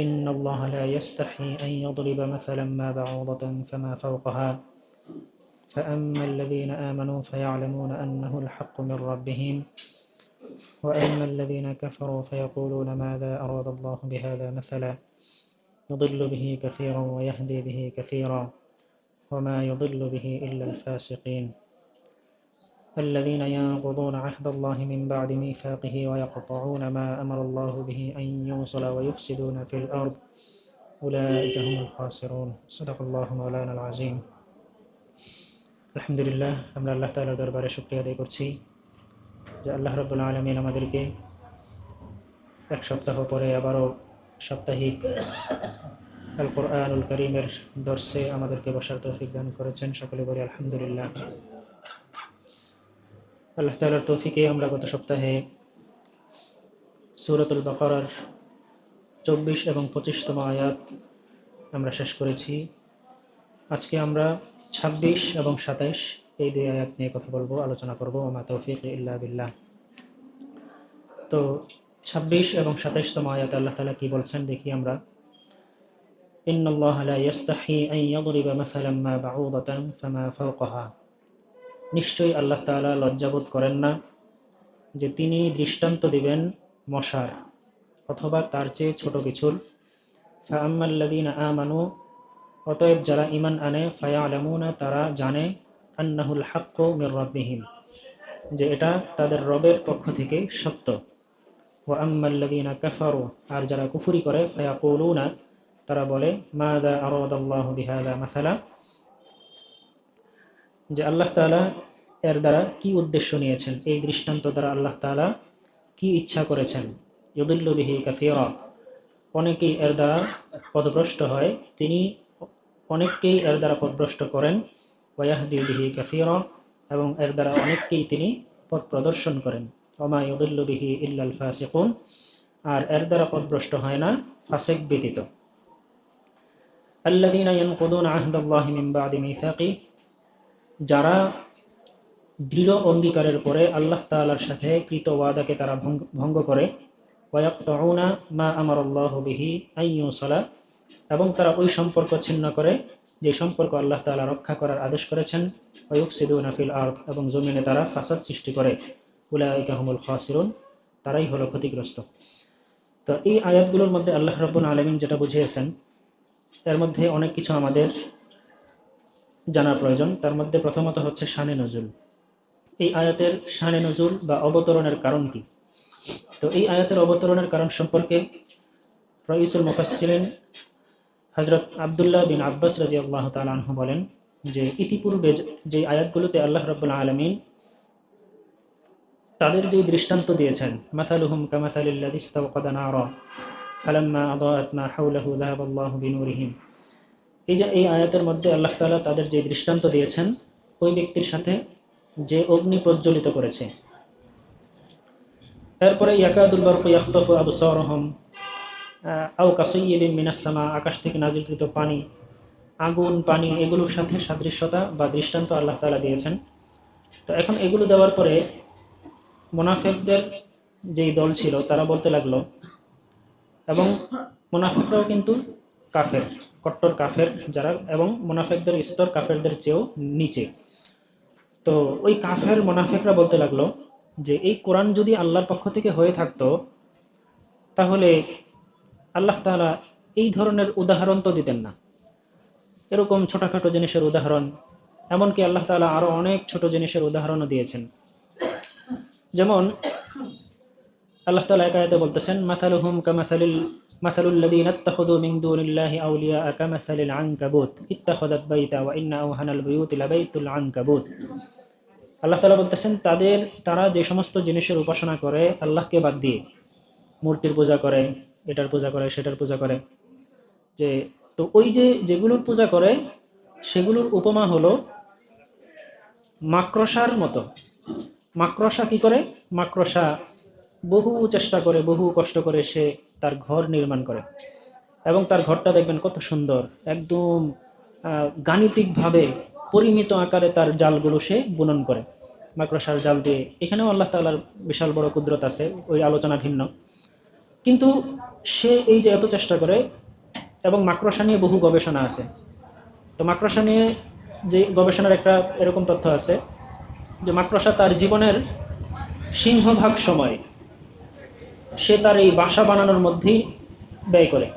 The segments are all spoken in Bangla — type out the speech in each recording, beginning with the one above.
إن الله لا يستحي أن يضرب مثلا ما بعوضة فما فوقها فأما الذين آمنوا فيعلمون أنه الحق من ربهم وأما الذين كفروا فيقولون ماذا أراد الله بهذا مثلا يضل به كثيرا ويهدي به كثيرا وما يضل به إلا الفاسقين الذين ينقضون عهد الله من بعد ميثاقه ويقطعون ما أمر الله به أن يوصل ويفسدون في الأرض أولئك هم الخاسرون صدق الله مولانا العظيم আলহামদুলিল্লাহ আমরা আল্লাহ তাআলার দরবারে শুকরিয়া আদায় করছি যে আল্লাহ রাব্বুল আলামিন আমাদেরকে এক সপ্তাহ পরে আবারও সাপ্তাহিক আল কোরআনুল কারীমের দর্সে আমাদেরকে বসার তৌফিক দান করেছেন। সকলে বলি আলহামদুলিল্লাহ। আল্লাহ তাআলার তৌফিকে আমরা গত সপ্তাহে সূরাতুল বাকারার 24 এবং 25তম আয়াত আমরা শেষ করেছি। আজকে আমরা 26 এবং 27 এই দুই আয়াত নিয়ে কথা বলবো, আলোচনা করব। ওমা তৌফিক ইল্লা বিল্লাহ। তো 26 এবং 27তম আয়াতে আল্লাহ তাআলা কি বলছেন দেখি আমরা। ইন্নাল্লাহা লা ইয়াস্তাহি আন ইয়াদরিবা মাসালাম মা বাউদাতান ফামা ফাওকাহা। নিশ্চয়ই আল্লাহ তাআলা লজ্জাবোধ করেন না যে তিনি দৃষ্টান্ত দিবেন মশার অথবা তার চেয়ে ছোট কিছুর। ফাআম্মাল্লাযীনা আমানু, অতএব যারা ঈমান আনে, ফায়ালামুনা, তারা জানে, আন্নাহুল হাক্কু মির রাব্বিহিম, যে এটা তাদের রবের পক্ষ থেকে সত্য। ওয়া আম্মাল্লাযীনা কাফারু, আর যারা কুফরি করে, ফায়াকুলুনা, তারা বলে, মাযা আরাদাল্লাহু বিহাযা মাসালা, যে আল্লাহ তাআলা এর দ্বারা কি উদ্দেশ্য নিয়েছেন, এই দৃষ্টান্ত দ্বারা আল্লাহ তাআলা কি ইচ্ছা করেছেন। ইউদিল্লু বিহি কাসীরা, অনেকেই এর দ্বারা পথভ্রষ্ট হয়, তিনি অনেককেই এর দ্বারা পথভ্রষ্ট করেন। ওয়া ইয়াহদি বিহি কাসীরা, এবং এর দ্বারা অনেককেই তিনি পথ প্রদর্শন করেন। ওমা ইউদিল্লু বিহি ইল্লাল ফাসিকুন, আর এর দ্বারা পথভ্রষ্ট হয় না ফাসিক ব্যতীত। আল্লাযীনা ইয়ানকুদুনা আহদাল্লাহি মিন বাদি মিসাকি, যারা দৃঢ় অঙ্গীকারের পরে আল্লাহ তাআলার সাথে কৃত ওয়াদাকে তারা ভঙ্গ করে। ওয়ায়াকতাউনা মা আমারাল্লাহু বিহি আন ইউসালা, এবং তারা ওই সম্পর্ক ছিন্ন করে যে সম্পর্ক আল্লাহ তাআলা রক্ষা করার আদেশ করেছেন। ওয়ায়ুফসিদুনা ফিল আরদ, এবং জমিনে তারা ফাসাদ সৃষ্টি করে। উলাইকা হুমুল খাসিরুন, তারাই হলো ক্ষতিগ্রস্ত। তো এই আয়াতগুলোর মধ্যে আল্লাহ রাব্বুল আলামিন যেটা বুঝিয়েছেন, এর মধ্যে অনেক কিছু আমাদের জানা প্রয়োজন। তার মধ্যে প্রথমত হচ্ছে শানে নজুল। এই আয়াতের শানে নজুল বা অবতরণের কারণ কি? তো এই আয়াতের অবতরণের কারণ সম্পর্কে রাইসুল মুফাসসিরিন হযরত আব্দুল্লাহ বিন আব্বাস রাদিয়াল্লাহু তাআলা আনহু বলেন যে ইতিপূর্বে যে আয়াতগুলোতে আল্লাহ রাব্বুল আলামিন তাদের যে দৃষ্টান্ত দিয়েছেন, মাসালুহুম কামাসালিল্লাযী ইসতাওকাদা নারা ফালাম্মা আদাআত মা হাওলাহু যাহাবাল্লাহু বিনুরিহিম, এই আয়াতের মধ্যে আল্লাহ তাআলা তাদের যে দৃষ্টান্ত দিয়েছেন ওই ব্যক্তির সাথে যে অগ্নি প্রজ্বলিত করেছে। এরপরে ইয়াকাদুল বারকু ইয়াখতাফু আবসারহুম আও কাসাইয়্যিবিন মিনাস সামা, আকাশ থেকে নাজিলকৃত পানি, আগুন, পানি, এগুলোর সাথে সাদৃশ্যতা বা দৃষ্টান্ত আল্লাহ তাআলা দিয়েছেন। তো এখন এগুলো দেওয়ার পরে মুনাফিকদের যেই দল ছিল তারা বলতে লাগলো, এবং মুনাফিকরাও কিন্তু কাফের, কট্টর কাফের যারা, এবং মুনাফিকদের স্তর কাফেরদের চেয়েও নিচে। তো ওই কাফের মুনাফিকরা বলতে লাগলো যে এই কোরআন যদি আল্লাহর পক্ষ থেকে হয়ে থাকতো তাহলে আল্লাহ তাআলা এই ধরনের উদাহরণ তো দিতেন না, এরকম ছোটখাটো জিনিসের উদাহরণ, এমনকি আল্লাহ তাআলা আরো অনেক ছোট জিনিসের উদাহরণও দিয়েছেন। যেমন আল্লাহ তাআলা এক আয়াতে বলতেছেন, মাসালুহুম মাসালুল্লাযীনা ইত্তাখাযু মিন দুনিল্লাহি আউলিয়া কামাসালিল আনকাবুত ইত্তাখাযাত বাইতা ওয়া ইন্না আওহানাল বুয়ুতি লাবাইতুল আনকাবুত। আল্লাহ তাআলা বলতেছেন তারা যে সমস্ত জিনিসের উপাসনা করে আল্লাহকে বাদ দিয়ে, মূর্তির পূজা করে, এটার পূজা করে, সেটার পূজা করে, যে তো ওই যেগুলোর পূজা করে সেগুলোর উপমা হলো মাকড়সার মতো। মাকড়সা কি করে? মাকড়সা বহু চেষ্টা করে, বহু কষ্ট করে সে তার ঘর নির্মাণ করে, এবং তার ঘরটা দেখবেন কত সুন্দর, একদম গাণিতিকভাবে পরিমিত আকারে তার জালগুলো সে বুনন করে মাকড়সার জাল দিয়ে। এখানেও আল্লাহ তাআলার বিশাল বড় কুদরত আছে, ওই আলোচনা ভিন্ন। কিন্তু সে এই যে এত চেষ্টা করে, এবং মাকড়সা নিয়ে বহু গবেষণা আছে। তো মাকড়সা নিয়ে যে গবেষণার একটা এরকম তথ্য আছে যে মাকড়সা তার জীবনের সিংহভাগ সময় সে তার এই বাসা বানানোর মধ্যেই ব্যয় করে।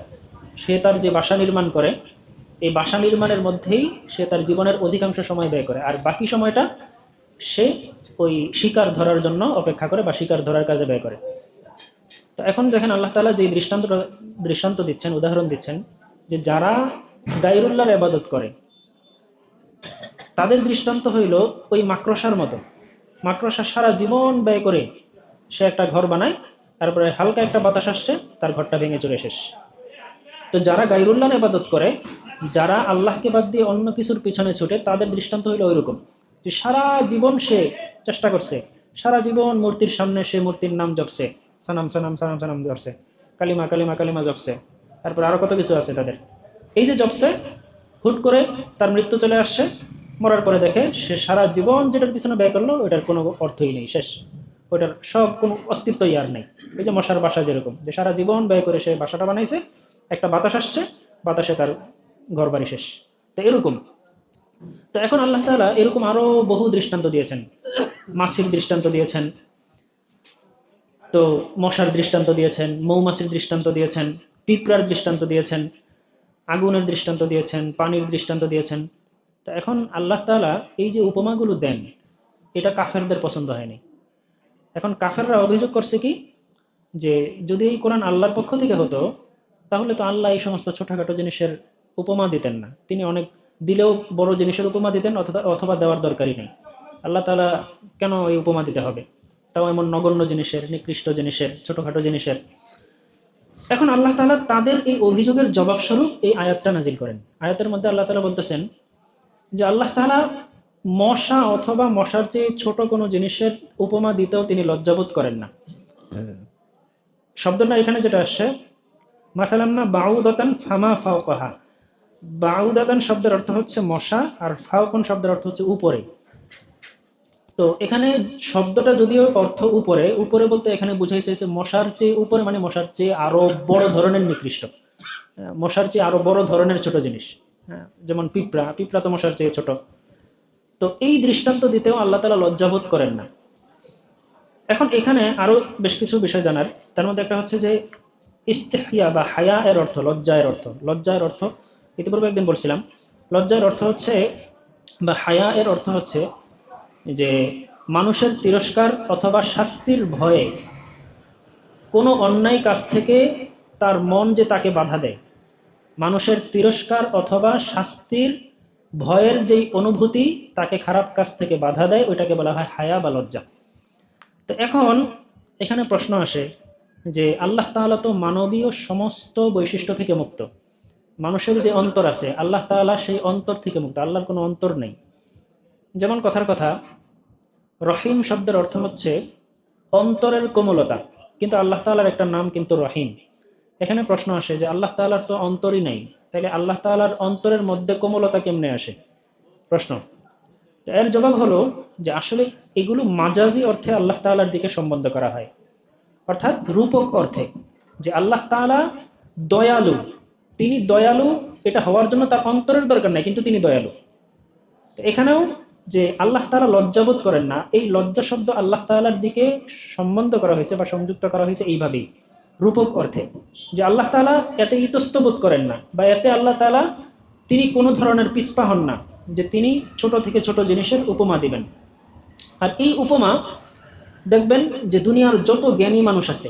সে তার যে বাসা নির্মাণ করে, এই বাসা নির্মাণের মধ্যেই সে তার জীবনের অধিকাংশ সময় ব্যয় করে, আর বাকি সময়টা সে ওই শিকার ধরার জন্য অপেক্ষা করে বা শিকার ধরার কাজে ব্যয় করে। তো এখন দেখেন আল্লাহ তাআলা যে দৃষ্টান্ত দিচ্ছেন, উদাহরণ দিচ্ছেন, যে যারা গায়রুল্লাহর ইবাদত করে তাদের দৃষ্টান্ত হইল ওই মাকড়সার মতো। মাকড়সা সারা জীবন ব্যয় করে সে একটা ঘর বানায়, তারপরে হালকা একটা বাতাস আসছে, তার ঘরটা ভেঙে চলে শেষ। তো যারা গায়রুল্লাহর ইবাদত করে, যারা আল্লাহকে বাদ দিয়ে অন্য কিছুর পিছনে ছুটে, তাদের দৃষ্টান্ত হইল ওইরকম, যে সারা জীবন সে চেষ্টা করছে, সারা জীবন মূর্তির সামনে সে মূর্তির নাম জপছে, সানাম সানাম সানাম সানাম জপছে, কালিমা কালিমা কালিমা জপছে, তারপর আরো কত কিছু আছে তাদের। এই যে জপছে, হুট করে তার মৃত্যু চলে আসছে, মরার পরে দেখে সে সারা জীবন যেটার পিছনে ব্যয় করলো ওইটার কোনো অর্থই নেই, শেষ। ওইটার সব কোনো অস্তিত্বই আর নেই। এই যে মশার বাসা যেরকম, যে সারা জীবন ব্যয় করে সে বাসাটা বানাইছে, একটা বাতাস আসছে, বাতাসে তার ঘর বাড়ি শেষ। তো এরকম। তো এখন আল্লাহ তাআলা এরকম আরো বহু দৃষ্টান্ত দিয়েছেন। মাছির দৃষ্টান্ত দিয়েছেন, তো মশার দৃষ্টান্ত দিয়েছেন, মৌমাছির দৃষ্টান্ত দিয়েছেন, পিঁপড়ার দৃষ্টান্ত দিয়েছেন, আগুনের দৃষ্টান্ত দিয়েছেন, পানির দৃষ্টান্ত দিয়েছেন। তো এখন আল্লাহ তাআলা এই যে উপমাগুলো দেন, এটা কাফেরদের পছন্দ হয়নি। এখন কাফেররা অভিযোগ করছে কি, যে যদি এই কোরআন আল্লাহর পক্ষ থেকে হতো, তাহলে তো আল্লাহ এই সমস্ত ছোটখাটো জিনিসের উপমা দিতেন না। তিনি অনেক দিলেও বড় জিনিসের উপমা দিতেন, অথবা দেওয়ার দরকারই নেই। আল্লাহ তাআলা কেন এই উপমা দিতে হবে, তাও এমন নগণ্য জিনিসের, নিকৃষ্ট জিনিসের, ছোটখাটো জিনিসের। এখন আল্লাহ তাআলা তাদের এই অভিযোগের জবাবস্বরূপ এই আয়াতটা নাজিল করেন। আয়াতের মধ্যে আল্লাহ তাআলা বলতেছেন যে আল্লাহ তাআলা মশা অথবা মশার চেয়ে ছোট কোনো জিনিসের উপমা দিতেও তিনি লজ্জাবোধ করেন না। শব্দটা এখানে যেটা আসছে, মাসালান্না বাউদাতান ফামা ফাওকাহা, বাউদাতান শব্দের অর্থ হচ্ছে মশা, আর ফাওকুন শব্দের অর্থ হচ্ছে উপরে। তো এখানে শব্দটা যদিও অর্থ উপরে, উপরে বলতে এখানে বুঝাইছে যে মশার চেয়ে উপরে, মানে মশার চেয়ে আরো বড় ধরনের নিকৃষ্ট, মশার চেয়ে আরো বড় ধরনের ছোট জিনিস। যেমন পিঁপড়া, পিঁপড়া তো মশার চেয়ে ছোট। তো এই দৃষ্টান্ত দিতেও আল্লাহ তাআলা লজ্জাবোধ করেন না। এখন এখানে আরো বেশ কিছু বিষয় জানার, তার মধ্যে একটা হচ্ছে যে ইস্তিহইয়া বা হায়া এর অর্থ, লজ্জায়ের অর্থ। লজ্জায়ের অর্থ ইতিপূর্বে একদিন বলছিলাম, লজ্জায়ের অর্থ হচ্ছে বা হায়া এর অর্থ হচ্ছে যে মানুষের তিরস্কার অথবা শাস্তির ভয়ে কোনো অন্যায় কাজ থেকে তার মন যে তাকে বাধা দেয়, মানুষের তিরস্কার অথবা শাস্তির ভয়ের যেই অনুভূতি তাকে খারাপ কাজ থেকে বাধা দেয়, ওইটাকে বলা হয় হায়া বা লজ্জা। তো এখন এখানে প্রশ্ন আসে যে আল্লাহ তাআলা তো মানবীয় সমস্ত বৈশিষ্ট্য থেকে মুক্ত। মানুষের যে অন্তর আছে, আল্লাহ তাআলা সেই অন্তর থেকে মুক্ত, আল্লাহর কোনো অন্তর নেই। যেমন কথার কথা, রহিম শব্দের অর্থ হচ্ছে অন্তরের কোমলতা, কিন্তু আল্লাহ তাআলার একটা নাম কিন্তু রহিম। এখানে প্রশ্ন আসে যে আল্লাহ তাআলার তো অন্তরই নেই, তাহলে আল্লাহ তাআলার অন্তরের মধ্যে কোমলতা কেমনে আসে? প্রশ্ন। এর জবাব হলো যে আসলে এগুলো মাজাজি অর্থে আল্লাহ তাআলার দিকে সম্বন্ধ করা হয়, অর্থাৎ রূপক অর্থে, যে আল্লাহ তাআলা দয়ালু। তিনি দয়ালু, এটা হওয়ার জন্য তার অন্তরের দরকার নাই, কিন্তু তিনি দয়ালু। তো এখানেও যে আল্লাহ তাআলা লজ্জাবোধ করেন না, এই লজ্জা শব্দ আল্লাহ তাআলার দিকে সম্বন্ধ করা হয়েছে বা সংযুক্ত করা হয়েছে এইভাবেই, রূপক অর্থে, যে আল্লাহ তাআলা এতে ইতস্ত বোধ করেন না, বা এতে আল্লাহ তাআলা তিনি কোনো ধরনের পিছপা হন না যে তিনি ছোট থেকে ছোট জিনিসের উপমা দিবেন। আর এই উপমা দেখবেন যে দুনিয়ার যত জ্ঞানী মানুষ আছে,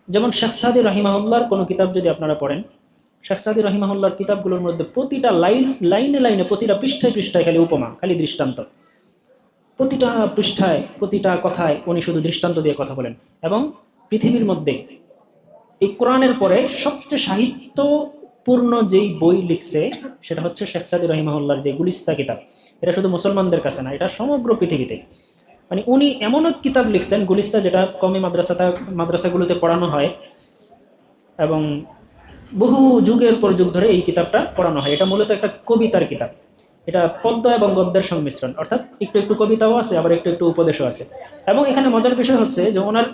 যেমন শেখ সাদী রাহিমাহুল্লাহর কোনো কিতাব যদি আপনারা পড়েন, শেখ সাদী রাহিমাহুল্লাহর কিতাবগুলোর মধ্যে প্রতিটা লাইনে লাইনে, প্রতিটা পৃষ্ঠায় পৃষ্ঠায় খালি উপমা, খালি দৃষ্টান্ত। প্রতিটা পৃষ্ঠায়, প্রতিটা কথায় উনি শুধু দৃষ্টান্ত দিয়ে কথা বলেন। এবং পৃথিবীর মধ্যে এই কোরআনের পরে সবচেয়ে সাহিত্যপূর্ণ যেই বই লিখছে সেটা হচ্ছে শেখ সাদী রাহিমাহুল্লাহর যে গুলিস্তা কিতাব। এটা শুধু মুসলমানদের কাছে না, এটা সমগ্র পৃথিবীতে। মানে উনি এমন এক কিতাব লিখছেন গুলিস্তা, যেটা কমি মাদ্রাসাগুলোতে পড়ানো হয়, এবং বহু যুগের পর যুগ ধরে এই কিতাবটা পড়ানো হয়। এটা মূলত একটা কবিতার কিতাব, এটা পদ্য এবং গদ্যের সংমিশ্রণ, অর্থাৎ একটু একটু কবিতাও আছে, আবার একটু একটু উপদেশও আছে। এবং এখানে মজার বিষয় হচ্ছে যে ওনার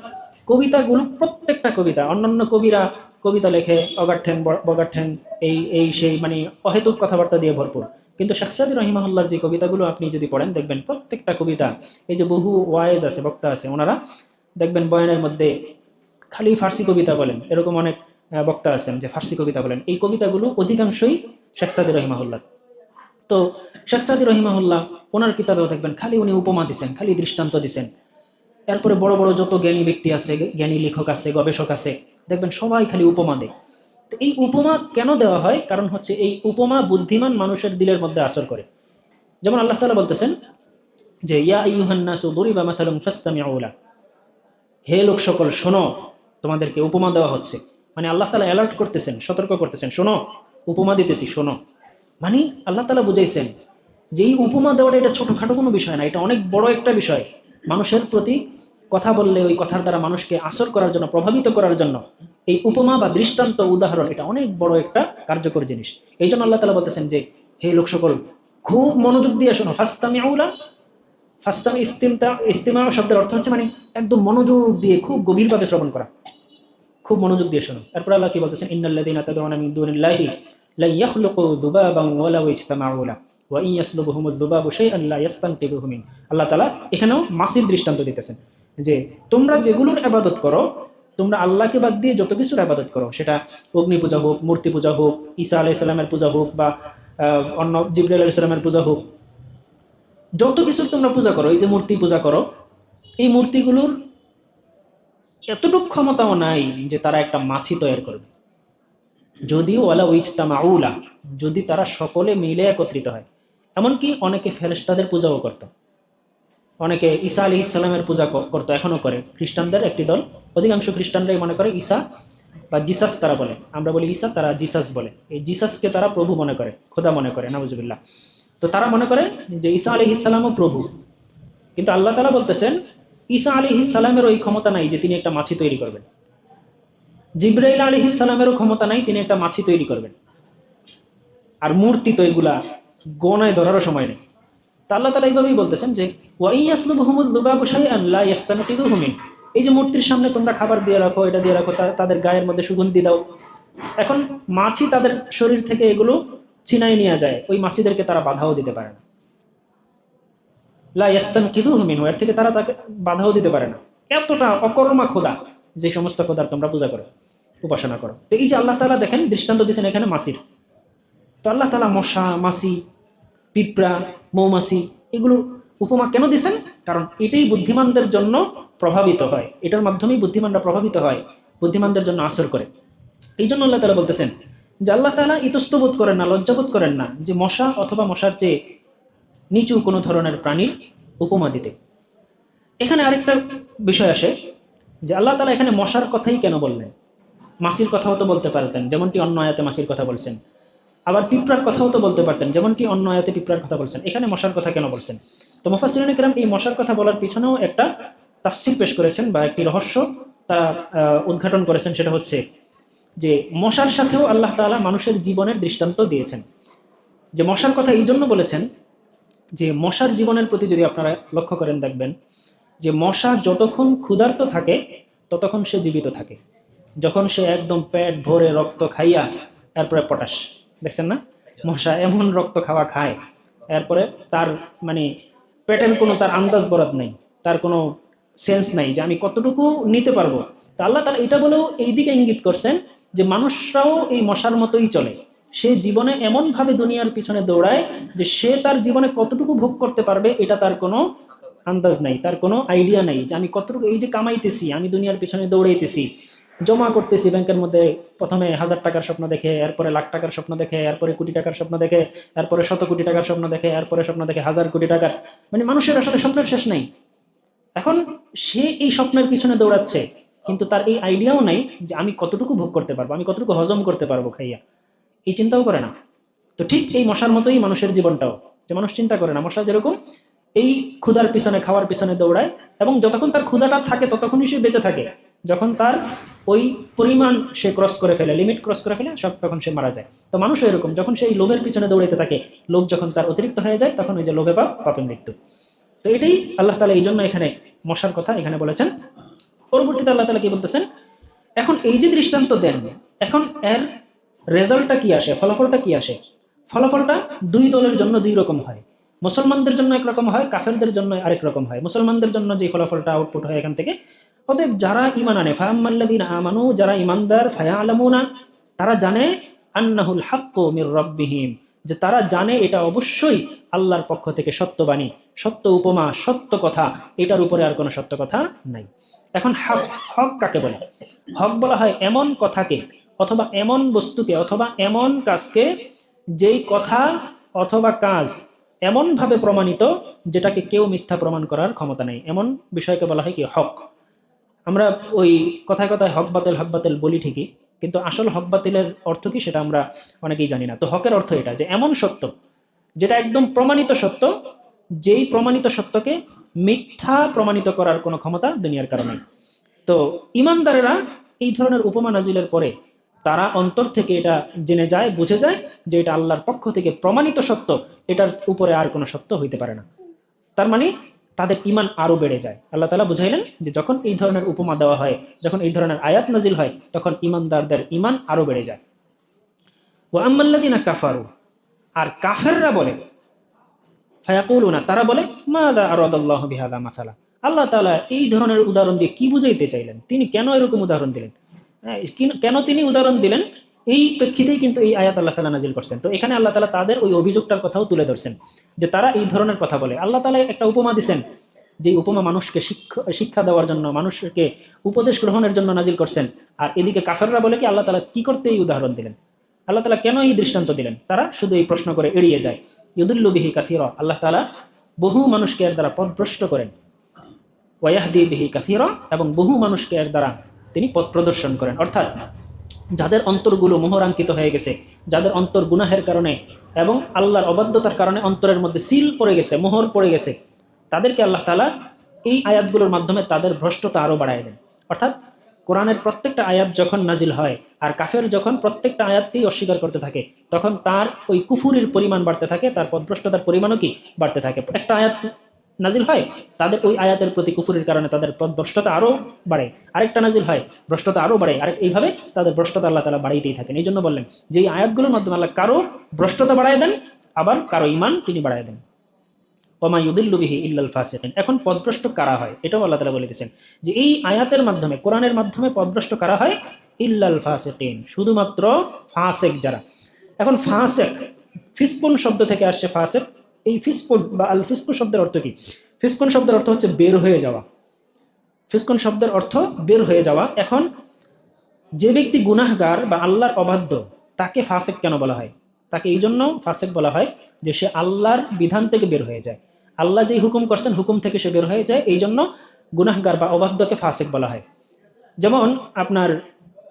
কবিতাগুলো প্রত্যেকটা কবিতা, অন্যান্য কবিরা কবিতা লেখে অগাঠ্যাং বগাঠ্যাং, এই এই সেই মানে অহেতুক কথাবার্তা দিয়ে ভরপুর, কিন্তু শেখ সাদী রহিমাহুল্লাহর যে কবিতাগুলো আপনি যদি পড়েন দেখবেন প্রত্যেকটা কবিতা, এই যে বহু ওয়াইজ আছে, বক্তা আছে, ওনারা দেখবেন বয়ানের মধ্যে খালি ফার্সি কবিতা বলেন, এরকম অনেক বক্তা আছেন যে ফার্সি কবিতা বলেন, এই কবিতাগুলো অধিকাংশই শেখ সাদী রহিমাহুল্লাহ। তো শেখ সাদী রহিমাহুল্লাহ ওনার কিতাবেও দেখবেন খালি উনি উপমা দিচ্ছেন, খালি দৃষ্টান্ত দিচ্ছেন। এরপরে বড় বড় যত জ্ঞানী ব্যক্তি আছে, জ্ঞানী লেখক আছে, গবেষক আছে, দেখবেন সবাই খালি উপমা দেয়। তো এই উপমা কেন দেওয়া হয়? কারণ হচ্ছে এই উপমা বুদ্ধিমান মানুষের দিলের মধ্যে আসর করে। যেমন আল্লাহ তাআলা বলতেছেন যে ইয়া আইয়ুহান নাসু দুরিবা মাসালুন ফাসতামিউ লাহু, হে লোক সকল শোনো, তোমাদেরকে উপমা দেওয়া হচ্ছে, মানে আল্লাহ তাআলা অ্যালার্ট করতেছেন, সতর্ক করতেছেন, শোনো উপমা দিতেছি শোনো। মানে আল্লাহ তাআলা বুঝাইছেন যে এই উপমা দেওয়াটা এটা ছোটখাটো কোনো বিষয় না, এটা অনেক বড় একটা বিষয়। মানুষের প্রতি কথা বললে ওই কথার দ্বারা মানুষকে আসর করার জন্য, প্রভাবিত করার জন্য এই উপমা বা দৃষ্টান্ত উদাহরণ এটা অনেক বড় একটা কার্যকর জিনিস। এই জন্য আল্লাহ তাআলা বলতেছেন যে হে লোক সকল খুব মনোযোগ দিয়ে শোনো, ফাসতামিউ লাহু। ফাস্তামি ইস্তিমা শব্দের অর্থ হচ্ছে মানে একদম মনোযোগ দিয়ে খুব গভীরভাবে শ্রবণ করা, খুব মনোযোগ দিয়ে শোনো। এরপর আল্লাহ কি বলতেছেন, ইন্নাল্লাযীনা তাদউনা মিন দুনিল্লাহি লা ইয়াখলুকু যুবাবান ওয়ালাউ ইজতামাউ লাহু ওয়া ইন ইয়াসলুবহুমুয যুবাবু শাইআন লা ইয়াস্তানকিযুহু মিন। আল্লাহ তাআলা এখানেও মাসির দৃষ্টান্ত দিতেছেন যে তোমরা যেগুলোর ইবাদত করো, তোমরা আল্লাহকে বাদ দিয়ে যত কিছুর ইবাদত করো, সেটা অগ্নি পূজা হোক, মূর্তি পূজা হোক, ঈসা আলাইহিস সালামের পূজা হোক, বা অন্য জিবরাইল আলাইহিস সালামের পূজা হোক, যত কিছু তোমরা পূজা করো, এই যে মূর্তি পূজা করো, এই মূর্তিগুলোর এতটুকু ক্ষমতাও নাই যে তারা একটা মাছি তৈরি করবে। যদিও ওয়ালা ইজতামাউলা, যদি তারা সকলে মিলে একত্রিত হয়। এমনকি অনেকে ফেরেশতাদের পূজাও করত, অনেকে ঈসা আলাইহিস সালামের পূজা করতো, এখনো করে। খ্রিস্টানদের একটি দল, অধিকাংশ খ্রিস্টানরাই মনে করে ঈসা বা জিসাস, তারা বলে, আমরা বলি ঈসা, তারা জিসাস বলে। এই জিসাসকে তারা প্রভু মনে করে, খোদা মনে করে, নাউজুবিল্লাহ। তো তারা মনে করে যে ঈসা আলাইহিস সালামও প্রভু, কিন্তু আল্লাহ তাআলা বলতেছেন ঈসা আলাইহিস সালামের ওই ক্ষমতা নাই যে তিনি একটা মাছি তৈরি করবেন। জিবরাইল আলাইহিস সালামেরও ক্ষমতা নাই তিনি একটা মাছি তৈরি করবেন। আর মূর্তি তো এগুলা গণায় ধরারও সময় নেই। তা আল্লাহ তাআলা এইভাবেই বলতেছেন যে ওয়া ইয়াসলুবহুমুয যুবাবু শাইআন লা ইয়াস্তানকিযুহু মিন। এই যে মূর্তির সামনে তোমরা খাবার দিয়ে রাখো, এটা দিয়ে রাখো, তাদের গায়ের মধ্যে সুগন্ধি দাও, এখন মাছি তাদের শরীর থেকে এগুলো ছিনাই নিয়ে যায়, ওই মাছিদেরকে তারা বাধাও দিতে পারে না। লা ইয়াস্তানকিযুহু মিনহু, এর থেকে তারা তাকে বাধাও দিতে পারে না। এতটা অকর্মা খোদা যে সমস্ত খোদার তোমরা পূজা করো, উপাসনা করো। তো এই যে আল্লাহ তাআলা দেখেন দৃষ্টান্ত দিয়েছেন এখানে মাছির। তো আল্লাহ তাআলা মশা, মাছি, পিঁপড়া, মৌমাছি এগুলো উপমা কেন দিয়েছেন? কারণ এটাই বুদ্ধিমানদের জন্য প্রভাবিত হয়, এটার মাধ্যমেই বুদ্ধিমানরা প্রভাবিত হয়, বুদ্ধিমানদের জন্য আসর করে। এই জন্য আল্লাহ তাআলা বলতেছেন যে আল্লাহ তাআলা ইতস্তবোধ করেন না, লজ্জাবোধ করেন না যে মশা অথবা মশার চেয়ে নিচু কোনো ধরনের প্রাণীর উপমা দিতে। এখানে আরেকটা বিষয় আসে যে আল্লাহ তাআলা এখানে মশার কথাই কেন বললেন? মাছির কথাও তো বলতে পারতেন, যেমনটি অন্য আয়াতে মাছির কথা বলছেন। আবার পিঁপড়ার কথাও তো বলতে পারতেন, যেমনটি অন্য আয়াতে পিঁপড়ার কথা বলছেন। এখানে মশার কথা কেন বলছেন? তো মুফাসসিরিনে কেরাম এই মশার কথা বলার পিছনেও একটা তাফসীর পেশ করেছেন বা একটি রহস্য তারা উদ্ঘাটন করেছেন। সেটা হচ্ছে যে মশার সাথেও আল্লাহ তাআলা মানুষের জীবনের দৃষ্টান্ত দিয়েছেন। যে মশার কথা এই জন্য বলেছেন যে মশার জীবনের প্রতি যদি আপনারা লক্ষ্য করেন দেখবেন যে মশা যতক্ষণ ক্ষুধার্ত থাকে ততক্ষণ সে জীবিত থাকে। যখন সে একদম পেট ভরে রক্ত খাইয়া তারপরে পটাশ, দেখছেন না মশা এমন রক্ত খাওয়া খায়, এরপরে তার মানে পেটের কোনো তার আন্দাজ বরাদ নেই, তার কোনো সেন্স নাই যে আমি কতটুকু নিতে পারবো। তা আল্লাহ তাআলা এটা বলেও এই দিকে ইঙ্গিত করছেন যে মানুষরাও এই মশার মতোই চলে। সে জীবনে এমন ভাবে দুনিয়ার পিছনে দৌড়ায় যে সে তার জীবনে কতটুকু ভোগ করতে পারবে এটা তার কোনো আন্দাজ নাই, তার কোনো আইডিয়া নাই যে আমি কতটুকু, এই যে কামাইতেছি, আমি দুনিয়ার পিছনে দৌড়াইতেছি, জমা করতেছি ব্যাংকের মধ্যে, প্রথমে 1000 টাকার স্বপ্ন দেখে, এরপরে লাখ টাকার স্বপ্ন দেখে, এরপরে কোটি টাকার স্বপ্ন দেখে, এরপরে শত কোটি টাকার স্বপ্ন দেখে, এরপরে স্বপ্ন দেখে 1000 কোটি টাকার। মানে মানুষের আসলে স্বপ্নের শেষ নাই। এখন সে এই স্বপ্নের পিছনে দৌড়াচ্ছে কিন্তু তার এই আইডিয়াও নাই যে আমি কতটুকু ভোগ করতে পারবো, আমি কতটুকু হজম করতে পারবো খাইয়া, এই চিন্তাও করে না। তো ঠিক এই মশার মতোই মানুষের জীবনটাও, যে মানুষ চিন্তা করে না। মশা যেরকম এই ক্ষুধার পিছনে, খাওয়ার পিছনে দৌড়ায় এবং যতক্ষণ তার ক্ষুধাটা থাকে ততক্ষণই সে বেঁচে থাকে। যখন তার ওই পরিমাণ সে ক্রস করে ফেলে, লিমিট ক্রস করে ফেলে, সব তখন সে মারা যায়। তো মানুষও এরকম, যখন সেই লোভের পিছনে দৌড়াইতে থাকে, লোভ যখন তার অতিরিক্ত হয়ে যায় তখন ওই যে লোভে পাপ, পাপে মৃত্যু। তো এটাই আল্লাহ তাআলা এই জন্য এখানে মশার কথা এখানে বলেছেন পরবর্তীতে আল্লাহ তাআলা কি বলতেছেন, এখন এই যে দৃষ্টান্ত দেন, এখন এর রেজাল্টটা কি আসে, ফলাফলটা কি আসে? ফলাফলটা দুই দলের জন্য দুই রকম হয়। মুসলমানদের জন্য একরকম হয়, কাফেরদের জন্য আরেক রকম হয়। মুসলমানদের জন্য যে ফলাফলটা আউটপুট হয় এখান থেকে, অতএব যারা ঈমান আনে, ফাআম্মাল্লাযীনা আমানু, যারা ঈমানদার, ফায়ালামুনা, তারা জানে, আন্নাহুল হাক্কু মির রাব্বিহিম, যে তারা জানে এটা অবশ্যই আল্লাহর পক্ষ থেকে সত্যবাণী, সত্য উপমা, সত্য কথা, এটার উপরে আর কোনো সত্য কথা নাই। এখন হক, হক কাকে বলে? হক বলা হয় এমন কথাকে অথবা এমন বস্তুকে অথবা এমন কাজকে, যেই কথা অথবা কাজ এমনভাবে প্রমাণিত যেটাকে কেউ মিথ্যা প্রমাণ করার ক্ষমতা নেই, এমন বিষয়কে বলা হয় কি হক। আমরা ওই কথায় কথায় হক বাতিল বলি ঠিকই, কিন্তু আসল হক বাতিলের অর্থ কি সেটা আমরা অনেকেই জানি না। তো হকের অর্থ এটা, যে এমন সত্য যেটা একদম প্রমাণিত সত্য, যেই প্রমাণিত সত্যকে মিথ্যা প্রমাণিত করার কোনো ক্ষমতা দুনিয়ার কারণে। তো ইমানদারেরা এই ধরনের উপমা নাজিলের পরে তারা অন্তর থেকে এটা জেনে যায়, বুঝে যায় যে এটা আল্লাহর পক্ষ থেকে প্রমাণিত সত্য, এটার উপরে আর কোনো সত্য হইতে পারে না। তার মানে তাদের ইমান আরো বেড়ে যায়। আল্লাহ তাআলা বুঝাইলেন যে যখন এই ধরনের উপমা দেওয়া হয়, যখন এই ধরনের আয়াত নাজিল হয়, তখন ইমানদারদের ইমান আরো বেড়ে যায়। ওয়া আম্মাল্লাযীনা কাফারু, আর কাফেররা বলে, ফায়াকুলুনা, তারা বলে, মাযা আরাদাল্লাহু বিহাযা মাসালা, আল্লাহ তাআলা এই ধরনের উদাহরণ দিয়ে কি বুঝাইতে চাইলেন, তিনি কেন এরকম উদাহরণ দিলেন? কেন তিনি উদাহরণ দিলেন, এই প্রেক্ষিতেই কিন্তু এই আয়াত আল্লাহ তাআলা নাজিল করছেন। তো এখানে আল্লাহ তাআলা তাদের ওই অভিযোগটার কথাও তুলে ধরছেন, যে তারা এই ধরনের কথা বলে। আল্লাহ তাআলা একটা উপমা দিচ্ছেন, যে উপমা মানুষকে শিক্ষা দেওয়ার জন্য, মানুষকে উপদেশ গ্রহণের জন্য নাজিল করছেন। আর এদিকে কাফেররা বলে কি আল্লাহ তাআলা কি করতে এই উদাহরণ দিলেন, আল্লাহ তাআলা কেন এই দৃষ্টান্ত দিলেন? তারা শুধু এই প্রশ্ন করে এড়িয়ে যায়। ইউদিল্লু বিহি কাসীরা, আল্লাহ তাআলা বহু মানুষকে এর দ্বারা পথভ্রষ্ট করেন। ওয়াহদি বিহি কাসীরা, এবং বহু মানুষকে এর দ্বারা তিনি পথ প্রদর্শন করেন। অর্থাৎ যাদের অন্তরগুলো মোহরাঙ্কিত হয়ে গেছে, যাদের অন্তর গুনাহের কারণে এবং আল্লাহর অবাধ্যতার কারণে অন্তরের মধ্যে সিল পড়ে গেছে, মোহর পড়ে গেছে, তাদেরকে আল্লাহ তাআলা এই আয়াতগুলোর মাধ্যমে তাদের ভ্রষ্টতা আরো বাড়ায় দেন। অর্থাৎ কোরআনের প্রত্যেকটা আয়াত যখন নাজিল হয় আর কাফের যখন প্রত্যেকটা আয়াতকেই অস্বীকার করতে থাকে, তখন তার ওই কুফুরির পরিমাণ বাড়তে থাকে, তার পথভ্রষ্টতার পরিমাণও কি বাড়তে থাকে। একটা আয়াত নাজিল হয়, তাদের ওই আয়াতের প্রতি কুফুরির কারণে তাদের ভ্রষ্টতা আরো বাড়ে, আরেকটা নাজিল হয়, ভ্রষ্টতা আরো বাড়ে, আরেক, এইভাবে তাদের ভ্রষ্টতা আল্লাহ তাআলা বাড়াইতেই থাকেন। এই জন্য বললেন যে এই আয়াতগুলোর মাধ্যমে আল্লাহ কারো ভ্রষ্টতা বাড়ায় দেন, আবার কারো ঈমান তিনি বাড়ায় দেন। ওমা ইউদিল্লু বিহি ইল্লাল ফাসিকিন। এখন পথভ্রষ্ট কারা হয় এটাও আল্লাহ তাআলা বলে দিয়েছেন, যে এই আয়াতের মাধ্যমে, কোরআনের মাধ্যমে পথভ্রষ্ট কারা হয়? ইল্লাল ফাসিকিন, শুধুমাত্র ফাসিক যারা। এখন ফাসিক, ফিসকুন শব্দ থেকে আসছে ফাসিক। এই ফিসকুন বা আল ফিসকুন শব্দের অর্থ কি? ফিসকুন শব্দের অর্থ হচ্ছে বের হয়ে যাওয়া। ফিসকুন শব্দের অর্থ বের হয়ে যাওয়া। এখন যে ব্যক্তি গুনাহগার বা আল্লাহর অবাধ্য, তাকে ফাসিক কেন বলা হয়? তাকে এই জন্য ফাসিক বলা হয় যে সে আল্লাহর বিধান থেকে বের হয়ে যায়, আল্লাহ যেই হুকুম করছেন হুকুম থেকে সে বের হয়ে যায়, এই জন্য গুনাহগার বা অবাধ্যকে ফাসিক বলা হয়। যেমন আপনার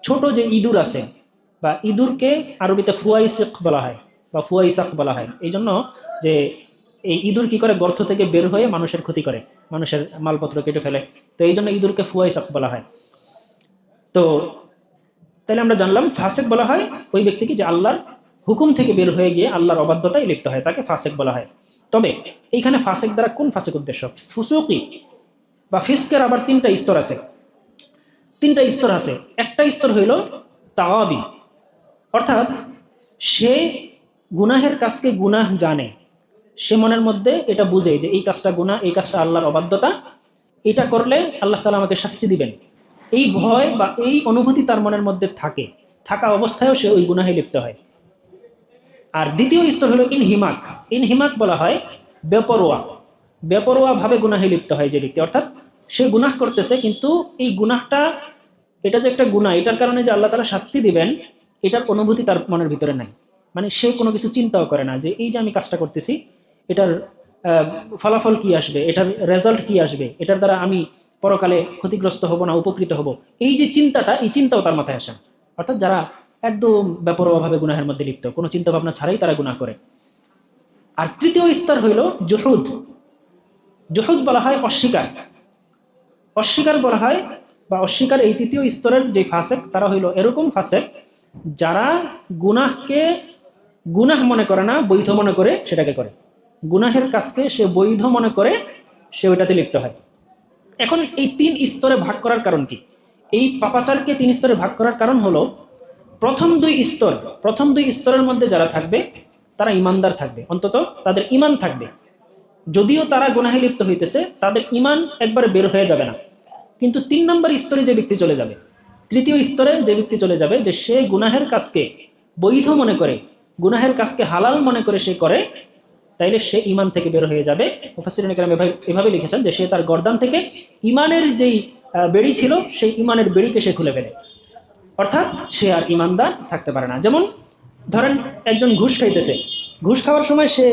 ছোট যে ইঁদুর আছে, বা ইঁদুরকে আরবিতে ফুয়াইসিক বলা হয় বা ফুয়াইসাক বলা হয়, এই জন্য যে এই ইঁদুর কি করে, গর্ত থেকে বের হয়ে মানুষের ক্ষতি করে, মানুষের মালপত্র কেটে ফেলে, তো এই জন্য ইঁদুরকে ফুয়াইসাক বলা হয়। তো তাহলে আমরা জানলাম ফাসিক বলা হয় ওই ব্যক্তিকে যে আল্লাহর হুকুম থেকে বের হয়ে গিয়ে আল্লাহর অবাধ্যতায় লিপ্ত হয়, তাকে ফাসিক বলা হয়। তবে এইখানে ফাসিক দ্বারা কোন ফাসিক উদ্দেশ্য? ফুসুকি বা ফিসকের আবার তিনটা স্তর আছে। তিনটা স্তর আছে। একটা স্তর হইল তাওয়াবি, অর্থাৎ সে গুনাহের কাজকে গুনাহ জানে, সে মনের মধ্যে এটা বুঝে যে এই কাজটা গুনাহ, এই কাজটা আল্লাহর অবাধ্যতা, এটা করলে আল্লাহ তাআলা আমাকে শাস্তি দিবেন, এই ভয় বা এই অনুভূতি তার মনের মধ্যে থাকে, থাকা অবস্থায়ও সে ওই গুনাহে লিপ্ত হয়। আর দ্বিতীয় স্তর হলো ইনহিমাক। ইনহিমাক বলা হয় বেপরোয়া, বেপরোয়া ভাবে গুনাহে লিপ্ত হয় যে ব্যক্তি, অর্থাৎ সে গুনাহ করতেছে, কিন্তু এই গুনাহটা, এটা যে একটা গুনাহ, এটার কারণে যে আল্লাহ তাআলা শাস্তি দিবেন, এটার অনুভূতি তার মনের ভিতরে নাই। মানে সে কোনো কিছু চিন্তাও করে না যে এই যে আমি কাজটা করতেছি, এটার ফলাফল কি আসবে, এটার রেজাল্ট কি আসবে, এটার দ্বারা আমি পরকালে ক্ষতিগ্রস্ত হব না উপকৃত হব, এই যে চিন্তাটা, এই চিন্তাও তার মাথায় আসে না। অর্থাৎ যারা একদম বেপরোয়াভাবে গুনাহের মধ্যে লিপ্ত, কোনো চিন্তা ভাবনা ছাড়াই তারা গুনাহ করে। আর তৃতীয় স্তর হইল জুহুদ। জুহুদ বলা হয় অস্বীকার, অস্বীকার বলা হয় বা অস্বীকার। এই তৃতীয় স্তরের যে ফাসিক, তারা হইল এরকম ফাসিক যারা গুনাহকে গুনাহ মনে করে না, বৈধ মনে করে সেটাকে করে। গুনাহের কাজকে সে বৈধ মনে করে সে ওইটাতে লিপ্ত হয়। এখন এই 3 স্তরে ভাগ করার কারণ কি? এই পাপাচারকে 3 স্তরে ভাগ করার কারণ হলো প্রথম দুই স্তরের মধ্যে যারা থাকবে তারা ইমানদার থাকবে, অন্তত তাদের ইমান থাকবে। যদিও তারা গুনাহে লিপ্ত হইতেছে, তাদের ইমান একবারে বের হয়ে যাবে না। কিন্তু 3 নম্বর স্তরে যে ব্যক্তি চলে যাবে, তৃতীয় স্তরে যে ব্যক্তি চলে যাবে, যে সে গুনাহের কাজকে বৈধ মনে করে, গুনাহের কাজকে হালাল মনে করে সে করে, তাইলে সে ইমান থেকে বের হয়ে যাবে। মুফাসসিরিনে কেরাম এভাবে লিখেছেন যে সে তার গর্দান থেকে ইমানের যেই বেড়ি ছিল সেই ইমানের বেড়িকে সে খুলে ফেলে, অর্থাৎ সে আর ইমানদার থাকতে পারে না। যেমন ধরেন একজন ঘুষ খাইতেছে, ঘুষ খাওয়ার সময় সে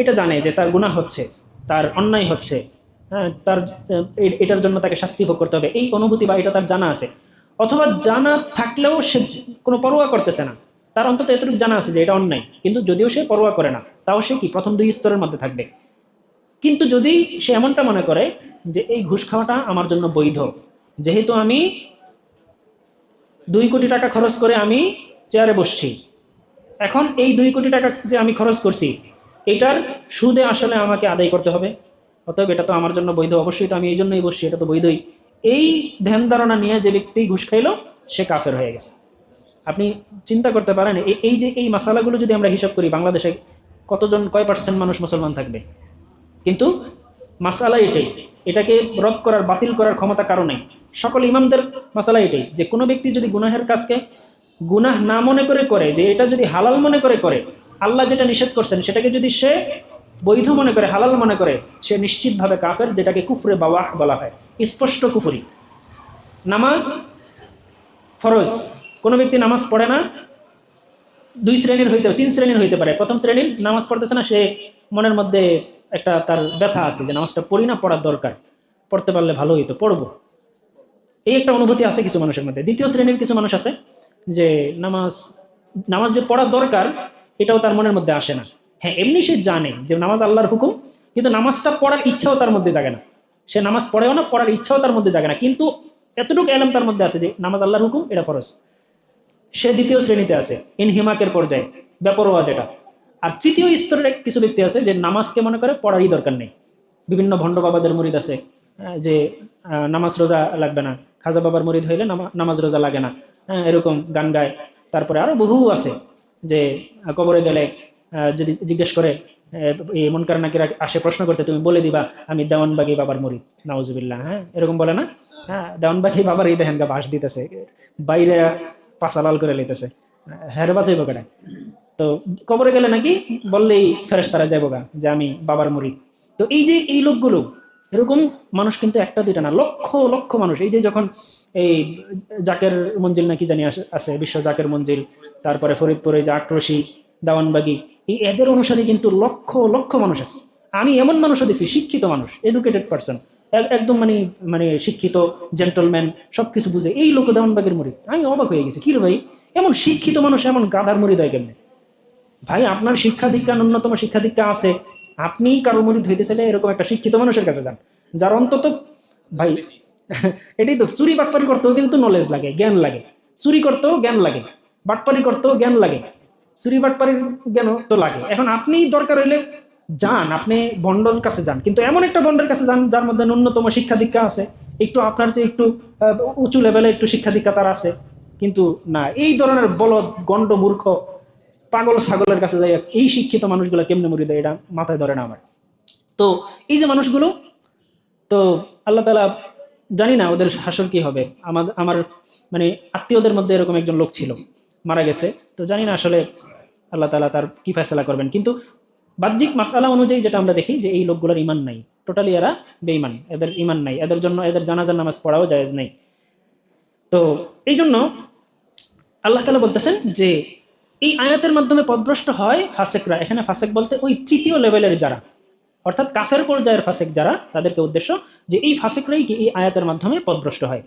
এটা জানে যে তার গুনাহ হচ্ছে, তার অন্যায় হচ্ছে, হ্যাঁ, তার এটার জন্য তাকে শাস্তি ভোগ করতে হবে, এই অনুভূতি বা এটা তার জানা আছে। অথবা জানা থাকলেও সে কোনো পরোয়া করতেছে না, তার অন্তত এতটুকু জানা আছে যে এটা অন্যায়, কিন্তু যদিও সে পরোয়া করে না, তাও সে কি প্রথম 2 স্তরের মধ্যে থাকবে। কিন্তু যদি সে এমনটা মনে করে যে এই ঘুষ খাওয়াটা আমার জন্য বৈধ, যেহেতু আমি 2 কোটি টাকা খরচ করে আমি চেয়ারে বসছি, এখন এই 2 কোটি টাকা যে আমি খরচ করছি এটার সুদে আসলে আমাকে আদায় করতে হবে, অতএব এটা তো আমার জন্য বৈধ, অবশ্যই তো আমি এই জন্যই বসছি, এটা তো বৈধই। এই ধ্যান ধারণা নিয়ে যে ব্যক্তি ঘুষ খাইলো সে কাফের হয়ে গেছে। আপনি চিন্তা করতে পারেন এই যে এই মাসালাগুলো যদি আমরা হিসাব করি, বাংলাদেশে কয় পার্সেন্ট মানুষ মুসলমান থাকবে, কিন্তু মাসালা এটাকে রদ করার, বাতিল করার ক্ষমতা কারো নেই। সকল ইমামদের মাসালা এটাই যে কোনো ব্যক্তি যদি গুনাহের কাজকে গুনাহ না মনে করে যে এটা যদি হালাল মনে করে, আল্লাহ যেটা নিষেধ করছেন সেটাকে যদি সে বৈধ মনে করে, হালাল মনে করে, সে নিশ্চিতভাবে কাফের, যেটাকে কুফরে বাওয়াহ বলা হয়, স্পষ্ট কুফরি। নামাজ ফরজ, কোনো ব্যক্তি নামাজ পড়ে না, 2 শ্রেণীর হইতে 3 শ্রেণীর হইতে পারে। প্রথম শ্রেণীর নামাজ পড়তেছে না, সে মনের মধ্যে একটা তার ব্যথা আছে যে নামাজটা পড়ি না, পড়ার দরকার, পড়তে পারলে ভালো হইতো, পড়বো, এই একটা অনুভূতি আছে কিছু মানুষের মধ্যে। দ্বিতীয় শ্রেণীর কিছু মানুষ আছে যে নামাজ যে পড়ার দরকার এটাও তার মনের মধ্যে আসে না। হ্যাঁ, এমনি সে জানে যে নামাজ আল্লাহর হুকুম, কিন্তু নামাজটা পড়ার ইচ্ছাও তার মধ্যে জাগে না, সে নামাজ পড়েও না, পড়ার ইচ্ছাও তার মধ্যে জাগে না, কিন্তু এতটুকু এলম তার মধ্যে আছে যে নামাজ আল্লাহর হুকুম, এটা ফরজ। সে দ্বিতীয় শ্রেণীতে আছে, ইনহিমাকের পর্যায়ে, বেপরোয়া যেটা। আর তৃতীয় স্তরের কিছু ব্যক্তি আছে যে নামাজকে মনে করে পড়ারই দরকার নেই। বিভিন্ন ভণ্ড বাবাদের মুরিদ আছে যে নামাজ রোজা লাগবে না, খাজা বাবার মুরিদ হইলে নামাজ রোজা লাগে না, এরকম গান গায়। তারপরে আরো বহু আছে যে কবরে গেলে যদি জিজ্ঞেস করে, এই মুনকার নাকির আসে প্রশ্ন করতে, তুমি বলে দিবা আমি দেওয়ানবাগি বাবার মুরিদ, নাউজুবিল্লাহ, হ্যাঁ, এরকম বলে না? হ্যাঁ, দেওয়ানবাগি বাবার এই দেখেন বাস দিতেছে, বাইরে পাশা লাল করে লইতেছে, হ্যাঁ বাঁচাইব কেন? তো কবরে গেলে নাকি বললেই ফেরেশতারা যাইব গা যে আমি বাবার মুরিদ। তো এই যে এই লোকগুলো, এরকম মানুষ কিন্তু একটা দুইটা না, লক্ষ লক্ষ মানুষ। এই যে যখন এই জাকের মঞ্জিল নাকি জানি আছে, বিশ্ব জাকের মঞ্জিল, তারপরে ফরিদপুরে যে আক্রোশী, দাওয়ানবাগি, এই এদের অনুসারী কিন্তু লক্ষ লক্ষ মানুষ আছে। আমি এমন মানুষও দেখছি, শিক্ষিত মানুষ, এডুকেটেড পার্সন, একদম মানে মানে শিক্ষিত জেন্টলম্যান, সবকিছু বুঝে, এই লোক দেওয়ানবাগের মুরিদ। আমি অবাক হয়ে গেছি, কি রে ভাই, এমন শিক্ষিত মানুষ এমন গাধার মুরিদ হয় কেমনে? ভাই, আপনার শিক্ষা দীক্ষা, ন্যূনতম শিক্ষা দীক্ষা আছে, আপনি কারো মুরিদ হইতে চাইলে এরকম একটা শিক্ষিত মানুষের কাছে যান, যার অন্তত ভাই এটাই তো, চুরি বাটপারি করতেও কিন্তু নলেজ লাগে, জ্ঞান লাগে, চুরি করতেও জ্ঞান লাগে, বাটপারি করতেও জ্ঞান লাগে, চুরি বাটপারির জ্ঞান তো লাগে। এখন আপনি দরকার হইলে যান, আপনি বন্ডর কাছে যান, কিন্তু এমন একটা বন্ডের কাছে যান যার মধ্যে ন্যূনতম শিক্ষা দীক্ষা আছে, একটু আপনার যে একটু উঁচু লেভেলে একটু শিক্ষা দীক্ষা তার আছে। কিন্তু না, এই ধরনের বলদ, গন্ড, মূর্খ, পাগল ছাগলের কাছে যাই এই শিক্ষিত মানুষগুলো কেমনে মরি দেয়, এটা মাথায় ধরে না আমার। তো এই যে মানুষগুলো, তো আল্লাহ তাআলা, জানি না ওদের হাসর কি হবে। আমার মানে আত্মীয়দের মধ্যে এরকম একজন লোক ছিল, মারা গেছে, তো জানি না আসলে আল্লাহ তাআলা তার কি ফয়সালা করবেন। কিন্তু বাহ্যিক মাসআলা অনুযায়ী যেটা আমরা দেখি যে এই লোকগুলোর ঈমান নাই, টোটালি এরা বেঈমান, এদের ঈমান নাই, এদের জন্য এদের জানাজার নামাজ পড়াও জায়েজ নেই। তো এই জন্য আল্লাহ তাআলা বলতেছেন যে এই আয়াতের মাধ্যমে পথভ্রষ্ট হয় ফাসেকরা। এখানে ফাসেক বলতে ওই তৃতীয় লেভেলের যারা, অর্থাৎ কাফের পর্যায়ের ফাসেক যারা, তাদেরকে উদ্দেশ্য, যে এই ফাসেকরাই কি এই আয়াতের মাধ্যমে পথভ্রষ্ট হয়।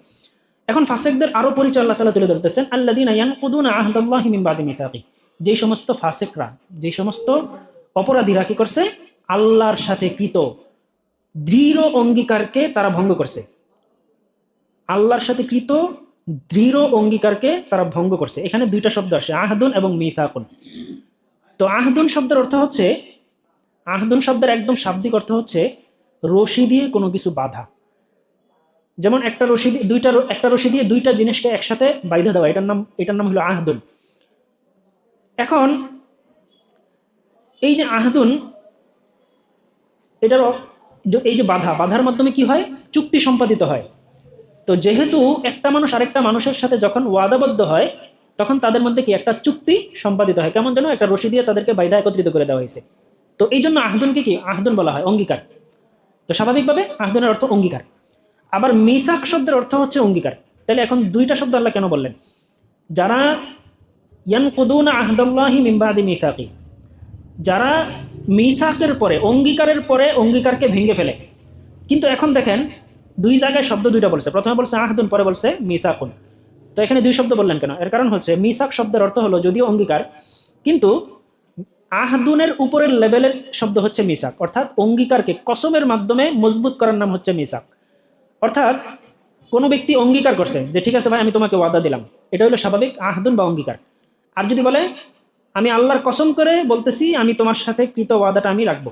এখন ফাসেকদের আরো পরিচয় আল্লাহ তাআলা তুলে ধরতেছেন, আল্লাযীনা ইয়ানকুদুনা আহদাল্লাহি মিন বাদি মিসাকি। যে সমস্ত ফাসেকরা, যে সমস্ত অপরাধীরা কি করছে, আল্লাহর সাথে কৃত দৃঢ় অঙ্গীকারকে তারা ভঙ্গ করছে। আল্লাহর সাথে কৃত দৃঢ় অঙ্গীকারকে তারা ভঙ্গ করছে। এখানে দুইটা শব্দ আসে, আহদুন এবং মিসাকুন। তো আহদুন শব্দের অর্থ হচ্ছে, আহদুন শব্দের একদম শাব্দিক অর্থ হচ্ছে রশি দিয়ে কোনো কিছু বাঁধা। যেমন একটা রশি দিয়ে দুইটা জিনিসকে একসাথে বাইধা দেওয়া, এটার নাম হলো আহদুন। এখন এই যে আহদুন, এটার এই যে বাধার মাধ্যমে কি হয়, চুক্তি সম্পাদিত হয়। তো যেহেতু একটা মানুষ আরেকটা মানুষের সাথে যখন ওয়াদাবদ্ধ হয়, তখন তাদের মধ্যে কি একটা চুক্তি সম্পাদিত হয়, কেমন যেন একটা রশি দিয়ে তাদেরকে বাইধা একত্রিত করে দেওয়া হয়েছে। তো এই জন্য আহদুনকে কি আহদুন বলা হয়, অঙ্গীকার। তো স্বাভাবিকভাবে আহদুনের অর্থ অঙ্গীকার। আবার মিসাক শব্দের অর্থ হচ্ছে অঙ্গীকার। তাহলে এখন দুইটা শব্দ আল্লাহ কেন বললেন? যারা ইয়ানকুদুনা আহদাল্লাহি মিন বাদি মিসাকি, যারা মিসাকের পরে, অঙ্গীকারের পরে অঙ্গীকারকে ভেঙে ফেলে। কিন্তু এখন দেখেন দুই জায়গায় শব্দ দুইটা বলছে, প্রথমে বলছে আহদুন, পরে বলছে মিসাকুন। তো এখানে দুই শব্দ বললেন কেন? এর কারণ হচ্ছে মিসাক শব্দের অর্থ হলো যদিও অঙ্গীকার, কিন্তু আহদুনের উপরের লেভেলের শব্দ হচ্ছে মিসাক, অর্থাৎ অঙ্গীকারকে কসমের মাধ্যমে মজবুত করার নাম হচ্ছে মিসাক। অর্থাৎ কোনো ব্যক্তি অঙ্গীকার করছে যে ঠিক আছে ভাই আমি তোমাকে ওয়াদা দিলাম, এটা হলো স্বাভাবিক আহদুন বা অঙ্গীকার। আর যদি বলে আমি আল্লাহর কসম করে বলতেছি আমি তোমার সাথে কৃত ওয়াদাটা আমি রাখবো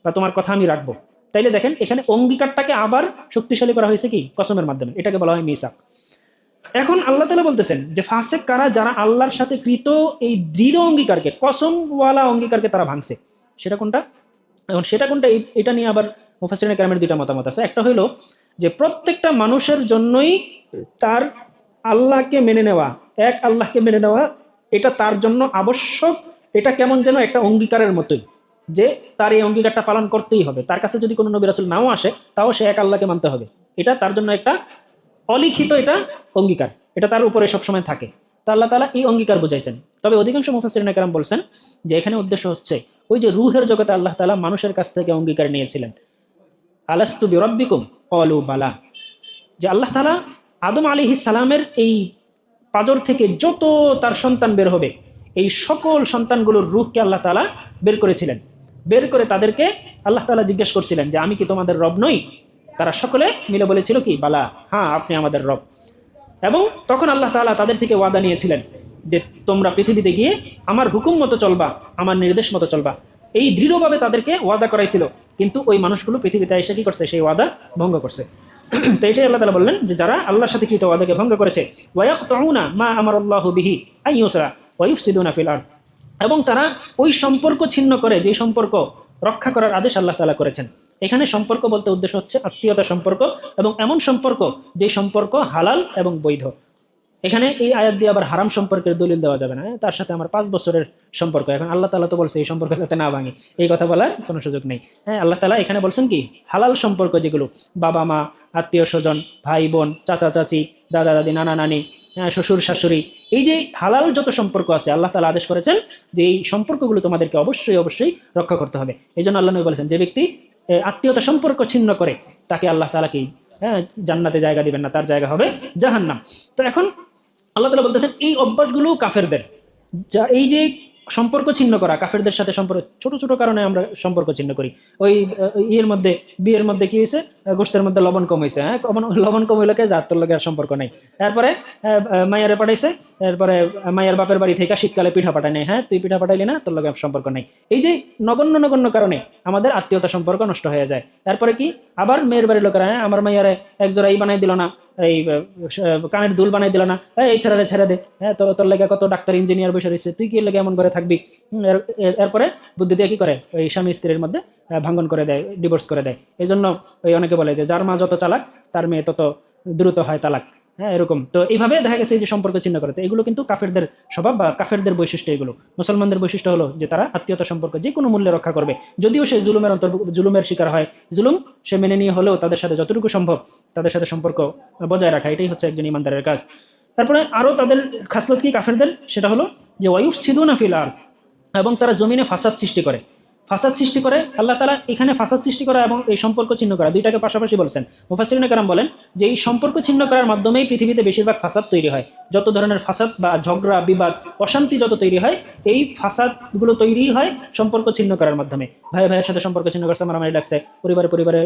বা তোমার কথা আমি রাখবো, তাইলে দেখেন এখানে অঙ্গীকারটাকে আবার শক্তিশালী করা হয়েছে কি কসমের মাধ্যমে, এটাকে বলা হয় মিসাক। এখন আল্লাহ তাআলা বলতেছেন যে ফাসেক কারা, যারা আল্লাহর সাথে কৃত এই দৃঢ় অঙ্গীকারকে, কসমওয়ালা অঙ্গীকারকে তারা ভাঙছে। সেটা কোনটা? এখন সেটা কোনটা, এটা নিয়ে আবার মুফাসসিরিনে কেরামের দুইটা মতামত আছে। একটা হলো যে প্রত্যেকটা মানুষের জন্যই তার আল্লাহকে মেনে নেওয়া, এক আল্লাহকে মেনে নেওয়া, এটা তার জন্য আবশ্যক। এটা কেমন যেন একটা অঙ্গীকারের মতোই, যে তার এই অঙ্গীকারটা পালন করতেই হবে। তার কাছে যদি কোনো নবী রাসূল নাও আসে, তাও সে এক আল্লাহকে মানতে হবে। এটা তার জন্য একটা অলিখিত এটা অঙ্গীকার, এটা তার উপরে সবসময় থাকে। তো আল্লাহ তাআলা এই অঙ্গীকার বুঝাইছেন। তবে অধিকাংশ মুফাসসিরিনে কেরাম বলছেন যে এখানে উদ্দেশ্য হচ্ছে ওই যে রূহের জগতে আল্লাহ তাআলা মানুষের কাছ থেকে অঙ্গীকার নিয়েছিলেন, আলাস্তু বিরাব্বিকুম ক্বালু বালা, যে আল্লাহ তাআলা আদম আলাইহিস সালামের এই পাজর থেকে যত তার সন্তান বের হবে, এই সকল সন্তানগুলোর রূহকে আল্লাহ তাআলা বের করেছিলেন। বের করে তাদেরকে আল্লাহ তাআলা জিজ্ঞেস করছিলেন যে আমি কি তোমাদের রব নই? তারা সকলে মিলে বলেছিল কি বালা, হ্যাঁ আপনি আমাদের রব। এবং তখন আল্লাহ তাআলা তাদের থেকে ওয়াদা নিয়েছিলেন যে তোমরা পৃথিবীতে গিয়ে আমার হুকুম মতো চলবা, আমার নির্দেশ মতো চলবা। এই দৃঢ়ভাবে তাদেরকে ওয়াদা করাইছিল, কিন্তু ওই মানুষগুলো পৃথিবীতে এসে কি করছে, সেই ওয়াদা ভঙ্গ করছে। তো এটাই আল্লাহ তাআলা বললেন যে যারা আল্লাহর সাথে কৃত ওয়াদাকে ভঙ্গ করেছে, ওয়ায়াকতাউনা মা আমারাল্লাহু বিহি আইয়ুসরা ওয়ায়ুফসিদুনা ফিল আরদ, এবং তারা ওই সম্পর্ক ছিন্ন করে যে সম্পর্ক রক্ষা করার আদেশ আল্লাহ তাআলা করেছেন। এখানে সম্পর্ক বলতে উদ্দেশ্য হচ্ছে আত্মীয়তা সম্পর্ক, এবং এমন সম্পর্ক যে সম্পর্ক হালাল এবং বৈধ। এখানে এই আয়াত দিয়ে আবার হারাম সম্পর্কের দলিল দেওয়া যাবে না, তার সাথে আমার 5 বছরের সম্পর্ক, এখন আল্লাহ তাআলা তো বলছে এই সম্পর্ক যাতে না ভাঙি, এই কথা বলার কোনো সুযোগ নেই। হ্যাঁ, আল্লাহ তাআলা এখানে বলছেন কি হালাল সম্পর্ক, যেগুলো বাবা মা, আত্মীয় স্বজন, ভাই বোন, চাচা চাচি, দাদা দাদি, নানা নানি, শ্বশুর শাশুড়ি, এই যে হালাল যত সম্পর্ক আছে আল্লাহ তাআলা আদেশ করেছেন যে এই সম্পর্কগুলো তোমাদেরকে অবশ্যই অবশ্যই রক্ষা করতে হবে। এই জন্য আল্লাহ নবী বলেছেন যে ব্যক্তি আত্মীয়তা সম্পর্ক ছিন্ন করে তাকে আল্লাহ তাআলা কি জান্নাতে জায়গা দিবেন না, তার জায়গা হবে জাহান্নাম। তো এখন আল্লাহ তাআলা বলতেছেন এই অভ্যাসগুলো কাফেরদের, যা এই যে সম্পর্ক ছিন্ন করা, কাফেরদের সাথে সম্পর্ক, ছোট ছোট কারণে আমরা সম্পর্ক ছিন্ন করি। ওই বিয়ের মধ্যে কি হয়েছে, গোশতের মধ্যে লবণ কম হয়েছে, হ্যাঁ লবণ কম হইলে যার তোর লোকের সম্পর্ক নাই। এরপরে মাইয়ারে পাঠাইছে, এরপরে মাইয়ার বাপের বাড়ি থেকে শীতকালে পিঠা পাঠায় নেই, হ্যাঁ তুই পিঠা পাঠাইলি না, তোর লোকের সম্পর্ক নাই। এই যে নগণ্য নগণ্য কারণে আমাদের আত্মীয়তা সম্পর্ক নষ্ট হয়ে যায়। এরপরে কি আবার মেয়ের বাড়ির লোকেরা, হ্যাঁ আমার মাইয়ারে একজোড়া এই বানাই দিল না, এই কানের দুল বানাই দিল না, এই ছেড়ে দে, হ্যাঁ তোর লেগে কত ডাক্তার ইঞ্জিনিয়ার বসে রয়েছে, তুই কি লেগে এমন করে থাকবি। এরপরে বুদ্ধি দিয়ে কি করে ওই স্বামী স্ত্রীর মধ্যে ভাঙ্গন করে দেয়, ডিভোর্স করে দেয়। এই জন্য ওই অনেকে বলে যে যার মা যত চালাক তার মেয়ে তত দ্রুত হয় তালাক। হ্যাঁ এরকম। তো এইভাবে দেখা গেছে এই যে সম্পর্ক ছিন্ন করে, তো এগুলো কিন্তু কাফেরদের স্বভাব বা কাফেরদের বৈশিষ্ট্য। এগুলো মুসলমানদের বৈশিষ্ট্য হলো যে তারা আত্মীয়তা সম্পর্ক যে কোনো মূল্যে রক্ষা করবে, যদিও সে জুলুমের শিকার হয়, জুলুম সে মেনে নিয়ে হলেও তাদের সাথে যতটুকু সম্ভব তাদের সাথে সম্পর্ক বজায় রাখা, এটাই হচ্ছে একজন ইমানদারের কাজ। তারপরে আরো তাদের খাসলত কি কাফেরদের, সেটা হলো যে ওয়ায়ুফসিদুনা ফিল আরদ, এবং তারা জমিনে ফাসাদ সৃষ্টি করে। ফাসাদ সৃষ্টি করে আল্লাহ তাআলা এখানে ফাসাদ সৃষ্টি করা এবং এই সম্পর্ক ছিন্ন করা দুইটাকে পাশাপাশি বলছেন। মুফাসসিরিনে কেরাম বলেন যে এই সম্পর্ক ছিন্ন করার মাধ্যমেই পৃথিবীতে বেশিরভাগ ফাসাদ তৈরি হয়। যত ধরনের ফাসাদ বা ঝগড়া বিবাদ অশান্তি যত তৈরি হয়, এই ফাসাদগুলো তৈরি হয় সম্পর্ক ছিন্ন করার মাধ্যমে। ভাই ভাইয়ের সাথে সম্পর্ক ছিন্ন করছে, মারামারি লাগছে, পরিবারে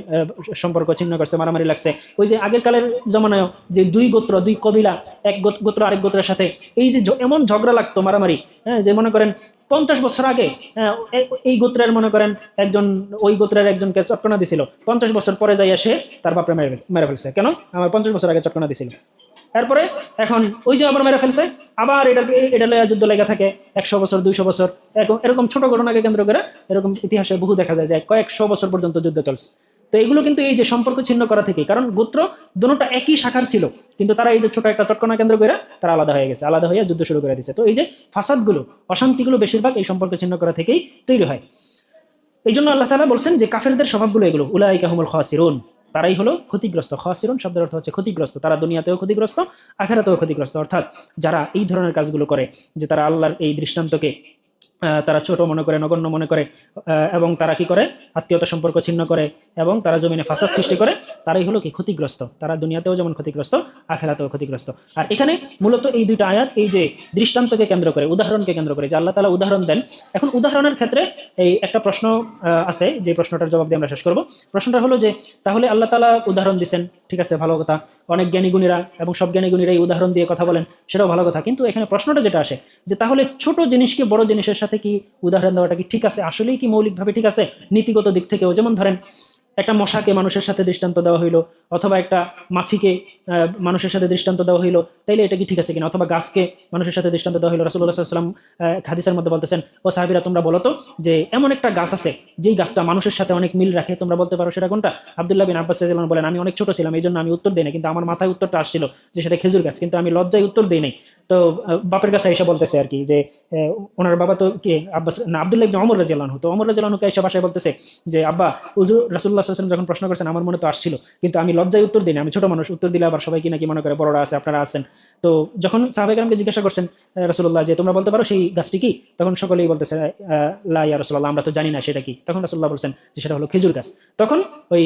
সম্পর্ক ছিন্ন করছে, মারামারি লাগছে। ওই যে আগের কালের জমানায় যে দুই কবিলা এক গোত্র আরেক গোত্রের সাথে এই যে এমন ঝগড়া লাগতো, মারামারি, হ্যাঁ যে মনে করেন 50 বছর আগে এই গোত্রের মনে করেন একজন ওই গোত্রের একজনকে চটকনা দিছিল, 50 বছর পরে যাইয়া সে তার বাপরে মেরে ফেলছে। কেন? আমার 50 বছর আগে চটকনা দিছিল। এরপরে এখন ওই যে আবার মেরে ফেলছে, আবার এটা লইয়া যুদ্ধ লেগে থাকে 100 বছর 200 বছর। এরকম ছোট ঘটনাকে কেন্দ্র করে এরকম ইতিহাসে বহু দেখা যায় যে কয়েকশো বছর পর্যন্ত যুদ্ধ চলছে। তো এগুলো কিন্তু এই যে সম্পর্ক ছিন্ন করা থেকে, কারণ গোত্র দুটোটা একই শাখার ছিল, কিন্তু তারা এই যে ছোট একটা চটকনা কেন্দ্র করে তারা আলাদা হয়ে গেছে, আলাদা হয়ে যুদ্ধ শুরু করে দিয়েছে। তো এই যে ফাসাদগুলো, অশান্তিগুলো বেশিরভাগ এই সম্পর্ক ছিন্ন করা থেকেই তৈরি হয়। এই জন্য আল্লাহ তাআলা বলছেন যে কাফেরদের স্বভাবগুলো এগুলো, উলাইকা হুমুল খাসিরুন, তারাই হলো ক্ষতিগ্রস্ত। খাসিরুন শব্দের অর্থ হচ্ছে ক্ষতিগ্রস্ত, তারা দুনিয়াতেও ক্ষতিগ্রস্ত, আখিরাতেও ক্ষতিগ্রস্ত। অর্থাৎ যারা এই ধরনের কাজগুলো করে, যে তারা আল্লাহর এই দৃষ্টান্তকে তারা ছোট মনে করে, নগণ্য মনে করে, এবং তারা কি করে, আত্মীয়তা সম্পর্ক ছিন্ন করে, এবং তারা জমিনে ফাসাদ সৃষ্টি করে, তারাই হলো কি ক্ষতিগ্রস্ত। তারা দুনিয়াতেও যেমন ক্ষতিগ্রস্ত, আখিরাতেও ক্ষতিগ্রস্ত। আর এখানে মূলত এই দুইটা আয়াত এই যে দৃষ্টান্তকে কেন্দ্র করে, উদাহরণকে কেন্দ্র করে, যে আল্লাহ তাআলা উদাহরণ দেন। এখন উদাহরণের ক্ষেত্রে এই একটা প্রশ্ন আছে, যে প্রশ্নটার জবাব দিয়ে আমরা শেষ করব। প্রশ্নটা হলো যে তাহলে আল্লাহ তাআলা উদাহরণ দিচ্ছেন, ঠিক আছে, ভালো কথা, অনেক জ্ঞানী গুণীরা এবং সব জ্ঞানী গুণীরা এই উদাহরণ দিয়ে কথা বলেন, সেটাও ভালো কথা। কিন্তু এখানে প্রশ্নটা যেটা আসে যে তাহলে ছোট জিনিসকে বড় জিনিসের সাথে কি উদাহরণ দেওয়াটা কি ঠিক আছে? আসলেই কি মৌলিকভাবে ঠিক আছে নীতিগত দিক থেকেও? যেমন ধরেন একটা মশাকে মানুষের সাথে দৃষ্টান্ত দেওয়া হইলো, অথবা একটা মাছিকে মানুষের সাথে দৃষ্টান্ত দেওয়া হইলো, তাইলে এটা কি ঠিক আছে কিনা? অথবা গাছকে মানুষের সাথে দৃষ্টান্ত দেওয়া হইলো। রাসূলুল্লাহ সাল্লাল্লাহু আলাইহি ওয়াসাল্লাম হাদিসের মধ্যে বলতেছেন, ও সাহাবীরা তোমরা বলো তো যে এমন একটা গাছ আছে যেই গাছটা মানুষের সাথে অনেক মিল রাখে, তোমরা বলতে পারো সেটা কোনটা? আব্দুল্লাহ বিন আব্বাস রাদিয়াল্লাহু আনহু বলেন, আমি অনেক ছোট ছিলাম, এই জন্য আমি উত্তর দিই না, কিন্তু আমার মাথায় উত্তরটা আসছিল যে সেটা খেজুর গাছ, কিন্তু আমি লজ্জায় উত্তর দিই নাই। তো বাপের কাছে এসে বলতেছে আর কি যে ওনার বাবা তো কে আব্বাস না, আব্দুল্লাহ ইবনে ওমর রাদিয়াল্লাহু আনহু, তো ওমর রাদিয়াল্লাহু আনহুকে এসে বাসায় বলতেছে যে আব্বা, হুজুর রাসূলুল্লাহ সাল্লাল্লাহু আলাইহি ওয়াসাল্লাম যখন প্রশ্ন করছেন আমার মনে তো আসছিল, কিন্তু আমি লজ্জায় উত্তর দিই না, আমি ছোট মানুষ, উত্তর দিলে আবার সবাই কি নাকি মনে করে বড়রা আছে, আপনারা আছেন। তো যখন সাহাবায়ে কেরামকে জিজ্ঞাসা করছেন রাসূলুল্লাহ যে তোমরা বলতে পারো সেই গাছটি কি, তখন সকলেই বলতেছে লা ইয়া রাসূলুল্লাহ, আমরা তো জানি না সেটা কি। তখন রাসূলুল্লাহ বলছেন যে সেটা হলো খেজুর গাছ। তখন ওই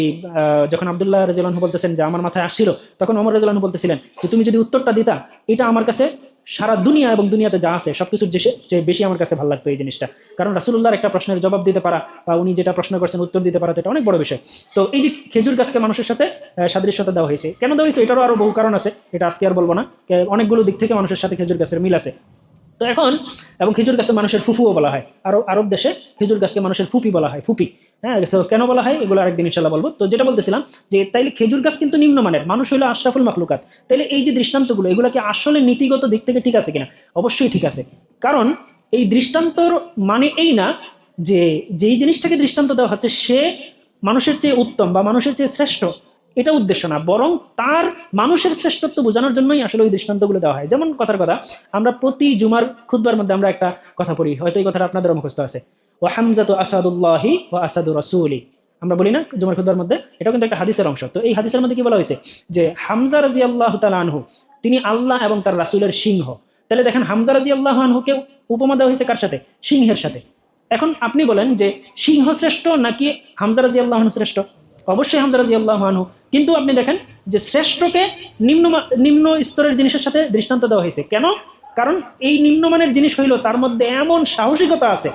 যখন আব্দুল্লাহ রাদিয়াল্লাহু আনহু বলতেছেন যে আমার মাথায় আসছিল, তখন ওমর রাদিয়াল্লাহু আনহু বলতেছিলেন যে তুমি যদি উত্তরটা দিতা, এটা আমার কাছে সারা দুনিয়া এবং দুনিয়াতে যা আছে সবকিছুর চেয়ে বেশি আমার কাছে ভালো লাগতো এই জিনিসটা। কারণ রাসূলুল্লাহর একটা প্রশ্নের জবাব দিতে পারা, বা উনি যেটা প্রশ্ন করছেন উত্তর দিতে পারা, এটা অনেক বড় বিষয়। তো এই যে খেজুর গাছকে মানুষের সাথে সাদৃশ্যতা দেওয়া হয়েছে, কেন দেওয়া হয়েছে এটারও আরো বহু কারণ আছে, এটা আজকে আর বলবো না। অনেকগুলো দিক থেকে মানুষের সাথে খেজুর গাছের মিল আছে। তো এখন এবং খেজুর গাছে মানুষের ফুফুও বলা হয়, আরব দেশে খেজুর গাছকে মানুষের ফুপি বলা হয়, ফুপি। হ্যাঁ, তো কেন বলা হয় এগুলো আরেকদিন ইনশাল্লাহ বলবো। তো যেটা বলতেছিলাম যে তাইলে খেজুর গাছ কিন্তু নিম্নমানের, মানুষ হলো আশরাফুল মাখলুকাত। তাইলে এই যে দৃষ্টান্তগুলো, এগুলো কি আসলে নীতিগত দিক থেকে ঠিক আছে কিনা? অবশ্যই ঠিক আছে। কারণ এই দৃষ্টান্তর মানে এই না যে যেই জিনিসটাকে দৃষ্টান্ত দেওয়া হচ্ছে সে মানুষের চেয়ে উত্তম বা মানুষের চেয়ে শ্রেষ্ঠ, এটা উদ্দেশ্য না, বরং তার মানুষের শ্রেষ্ঠত্ব বোঝানোর জন্যই আসলে ওই দৃষ্টান্তগুলো দেওয়া হয়। যেমন কথার কথা, আমরা প্রতি জুমার খুতবার মধ্যে আমরা একটা কথা পড়ি, হয়তো এই কথাটা আপনাদের মুখস্থ আছে, ও হামজাতু আসাদুল্লাহি ওয়া আসাদু রাসূলি, আমরা বলি না জুমার খুতবার মধ্যে? এটা কিন্তু একটা হাদিসের অংশ। তো এই হাদিসের মধ্যে কি বলা হয়েছে যে হামজা রাদিয়াল্লাহু তাআলা আনহু তিনি আল্লাহ এবং তার রাসূলের সিংহ। তাহলে দেখেন হামজা রাদিয়াল্লাহু আনহুকে উপমা দেওয়া হয়েছে কার সাথে? সিংহের সাথে। এখন আপনি বলেন যে সিংহ শ্রেষ্ঠ নাকি হামজা রাদিয়াল্লাহু আনহু শ্রেষ্ঠ? অবশ্যই হামজা রাদিয়াল্লাহু আনহু। কিন্তু আপনি দেখেন যে শ্রেষ্ঠকে নিম্ন স্তরের জিনিসের সাথে দৃষ্টান্ত দেওয়া হয়েছে। কেন? কারণ এই নিম্নমানের জিনিস হইল তার মধ্যে এমন সাহসিকতা আছে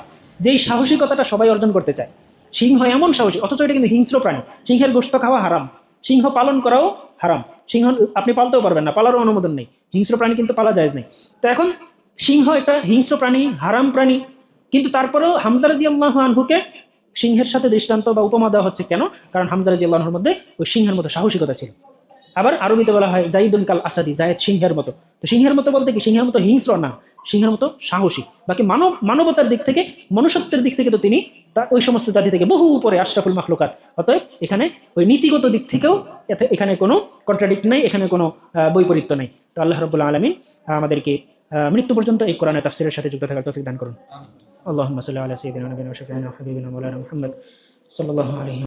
যেই সাহসিকতাটা সবাই অর্জন করতে চায়। সিংহ এমন সাহসী, অথচ এটা কিন্তু হিংস্র প্রাণী। সিংহের গোশত খাওয়া হারাম, সিংহ পালন করাও হারাম। সিংহ আপনি পালতেও পারবেন না, পালারও অনুমোদন নেই। হিংস্র প্রাণী কিন্তু পালা জায়েজ নেই। তো এখন সিংহ একটা হিংস্র প্রাণী, হারাম প্রাণী, কিন্তু তারপরেও হামজা রাদিয়াল্লাহু আনহুকে সিংহের সাথে দৃষ্টান্ত বা উপমা দেওয়া হচ্ছে কেন? কারণ হামজা রাদিয়াল্লাহু আনহুর মধ্যে ওই সিংহের মতো সাহসিকতা ছিল। আবার আরবিতে বলা হয় জাইদুন কাল আসাদি, জায়েদ সিংহের মতো। তো সিংহের মতো বলতে কি সিংহের মতো হিংস্র না, সিংহের মতো সাহসী। বাকি মানবতার দিক থেকে, মনুষ্যত্বের দিক থেকে তো তিনি তার ওই সমস্ত জাতি থেকে বহু উপরে, আশরাফুল মাখলুকাত। অতএব এখানে ওই নীতিগত দিক থেকেও এখানে কোনো কন্ট্রাডিক্ট নাই, এখানে কোনো বৈপরীত্য নাই। তো আল্লাহ রাব্বুল আলামিন আমাদেরকে মৃত্যু পর্যন্ত এই কোরআনের তাফসীরের সাথে যুক্ত থাকার তৌফিক দান করুন। আল্লাহুম্মা সাল্লি আলা সাইয়্যিদিনা ওয়া নাবিয়িনা ওয়া শাফিঈনা ওয়া হাবিবিনা মাওলানা মুহাম্মদ সাল্লাল্লাহু আলাইহি